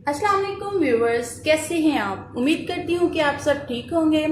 अस्सलाम वालेकुम व्यूवर्स, कैसे हैं आप। उम्मीद करती हूँ कि आप सब ठीक होंगे।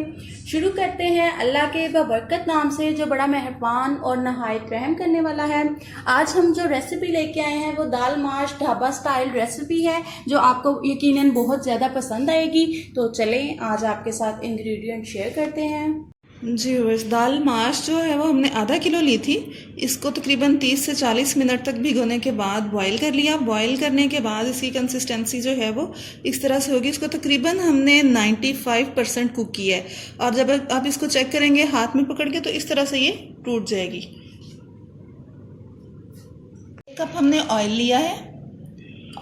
शुरू करते हैं अल्लाह के बबरकत नाम से जो बड़ा मेहरबान और नहायत रहम करने वाला है। आज हम जो रेसिपी लेके आए हैं वो दाल माश ढाबा स्टाइल रेसिपी है जो आपको यकीनन बहुत ज़्यादा पसंद आएगी। तो चलें आज आपके साथ इंग्रेडिएंट शेयर करते हैं। जी बस दाल माश जो है वो हमने आधा किलो ली थी। इसको तकरीबन 30 से 40 मिनट तक भिगोने के बाद बॉईल कर लिया। बॉईल करने के बाद इसकी कंसिस्टेंसी जो है वो इस तरह से होगी। इसको तकरीबन हमने 95% कुक किया है और जब आप इसको चेक करेंगे हाथ में पकड़ के तो इस तरह से ये टूट जाएगी। 1 कप हमने ऑयल लिया है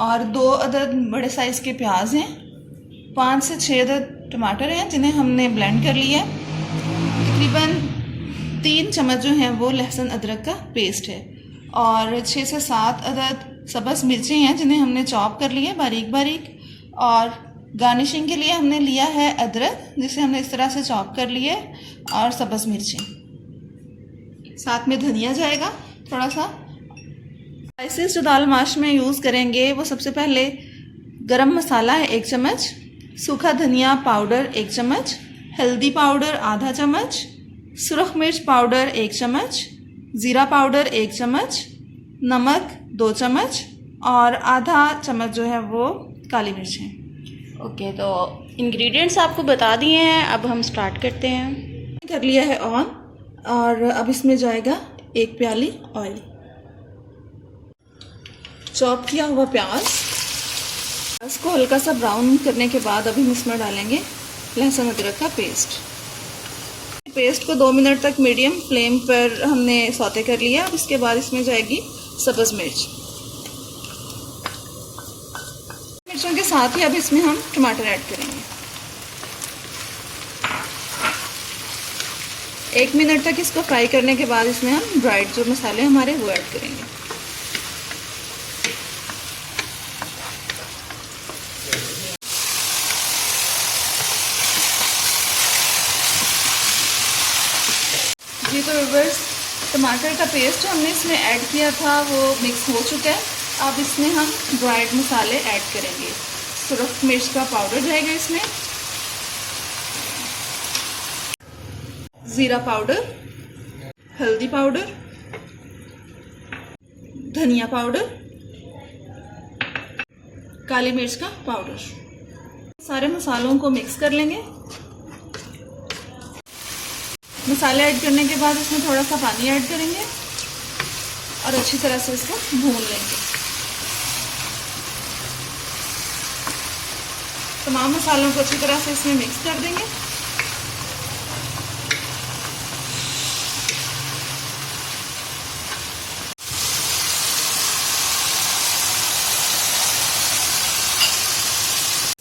और 2 अदद बड़े साइज़ के प्याज हैं, 5 से 6 अदद टमाटर हैं जिन्हें हमने ब्लेंड कर लिया है। तकरीबन 3 चम्मच जो हैं वो लहसुन अदरक का पेस्ट है और 6 से 7 अदद सब्ज़ मिर्चें हैं जिन्हें हमने चॉप कर लिया बारीक बारीक। और गार्निशिंग के लिए हमने लिया है अदरक जिसे हमने इस तरह से चॉप कर लिया और सब्ज़ मिर्चें, साथ में धनिया जाएगा थोड़ा सा। स्पाइसेस जो दाल माश में यूज़ करेंगे वो सबसे पहले गरम मसाला है 1 चम्मच, सूखा धनिया पाउडर 1 चम्मच, हल्दी पाउडर आधा चम्मच, सुरख मिर्च पाउडर 1 चम्मच, ज़ीरा पाउडर 1 चम्मच, नमक 2 चम्मच और आधा चम्मच जो है वो काली मिर्च है। ओके, तो इंग्रेडिएंट्स आपको बता दिए हैं, अब हम स्टार्ट करते हैं। कर लिया है ऑन और अब इसमें जाएगा 1 प्याली ऑयल, चॉप किया हुआ प्याज। इसको हल्का सा ब्राउन करने के बाद अभी हम इसमें डालेंगे लहसुन अदरक का पेस्ट। पेस्ट को 2 मिनट तक मीडियम फ्लेम पर हमने सौते कर लिया। अब इसके बाद इसमें जाएगी सब्ज़ मिर्च। मिर्चों के साथ ही अब इसमें हम टमाटर ऐड करेंगे। 1 मिनट तक इसको फ्राई करने के बाद इसमें हम ड्राइड जो मसाले हमारे वो ऐड करेंगे। जी तो व्यूअर्स, टमाटर का पेस्ट जो हमने इसमें ऐड किया था वो मिक्स हो चुका है। अब इसमें हम ड्राइड मसाले ऐड करेंगे। सुरख मिर्च का पाउडर जाएगा इसमें, ज़ीरा पाउडर, हल्दी पाउडर, धनिया पाउडर, काली मिर्च का पाउडर। सारे मसालों को मिक्स कर लेंगे। मसाले ऐड करने के बाद इसमें थोड़ा सा पानी ऐड करेंगे और अच्छी तरह से इसको भून लेंगे। तमाम मसालों को अच्छी तरह से इसमें मिक्स कर देंगे।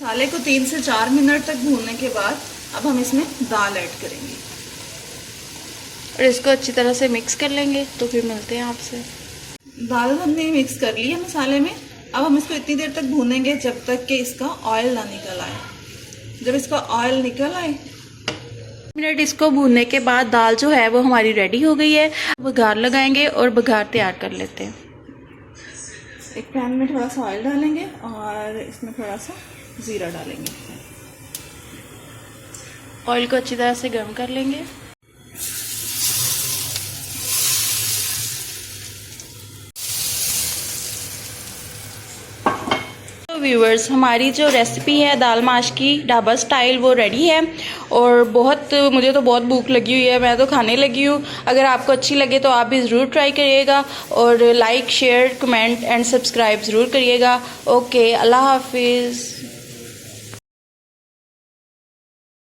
मसाले को 3 से 4 मिनट तक भूनने के बाद अब हम इसमें दाल ऐड करेंगे और इसको अच्छी तरह से मिक्स कर लेंगे। तो फिर मिलते हैं आपसे। दाल हमने मिक्स कर ली है मसाले में। अब हम इसको इतनी देर तक भूनेंगे जब तक कि इसका ऑयल ना निकल आए। जब इसका ऑयल निकल आए, मिनट इसको भूनने के बाद दाल जो है वो हमारी रेडी हो गई है। बघार लगाएंगे और बघार तैयार कर लेते हैं। एक पैन में थोड़ा सा ऑयल डालेंगे और इसमें थोड़ा सा ज़ीरा डालेंगे। ऑयल को अच्छी तरह से गर्म कर लेंगे। व्यूअर्स, हमारी जो रेसिपी है दाल माश की ढाबा स्टाइल वो रेडी है और मुझे तो बहुत भूख लगी हुई है, मैं तो खाने लगी हूँ। अगर आपको अच्छी लगे तो आप भी ज़रूर ट्राई करिएगा और like share comment and subscribe ज़रूर करिएगा। ओके, अल्लाह हाफिज़।